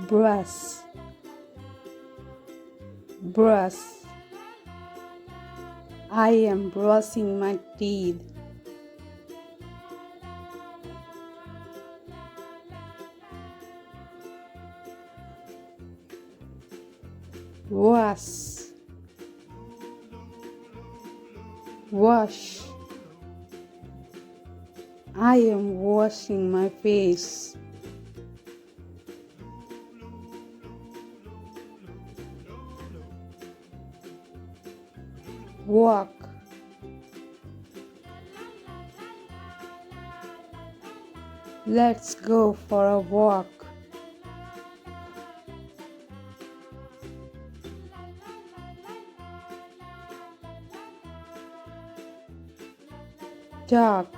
brush, brush. I am brushing my teeth. Wash, wash. I am washing my face. Walk, let's go for a walk. Talk,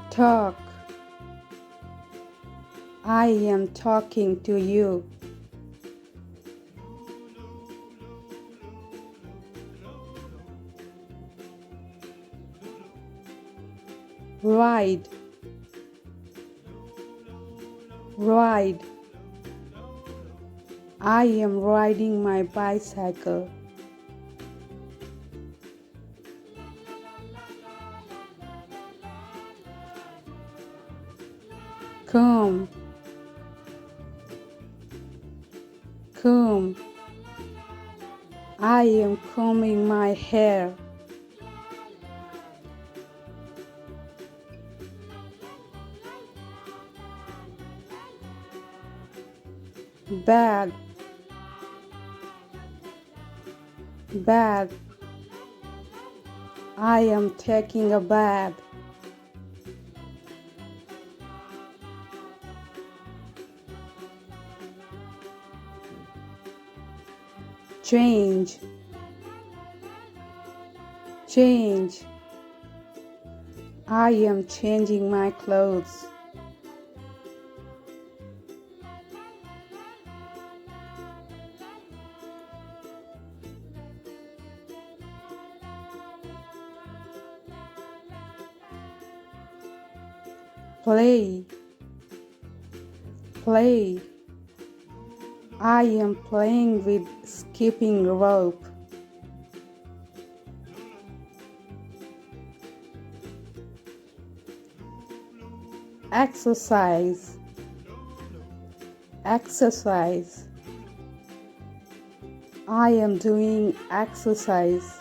talk. I am talking to you. Ride, ride. I am riding my bicycle. Comb, comb. I am combing my hair. Bag, bag. I am taking a bath. Change, change. I am changing my clothes. Play, play. I am playing with skipping rope. Exercise, exercise. I am doing exercise.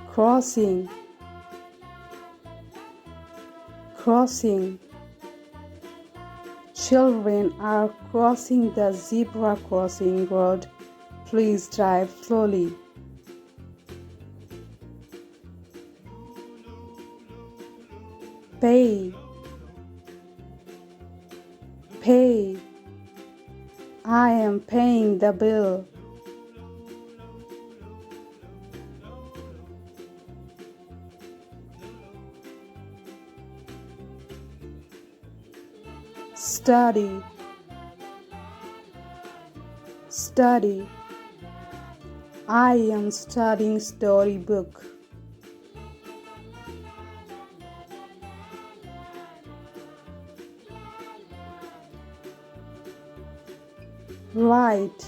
Crossing, crossing. Children are crossing the zebra crossing road. Please drive slowly. Pay, pay. I am paying the bill. Study, study. I am studying storybook. Write,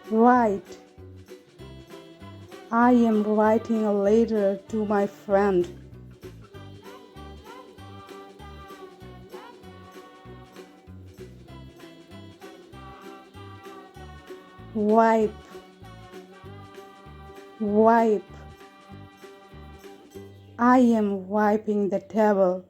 write. I am writing a letter to my friend. Wipe, wipe. I am wiping the table.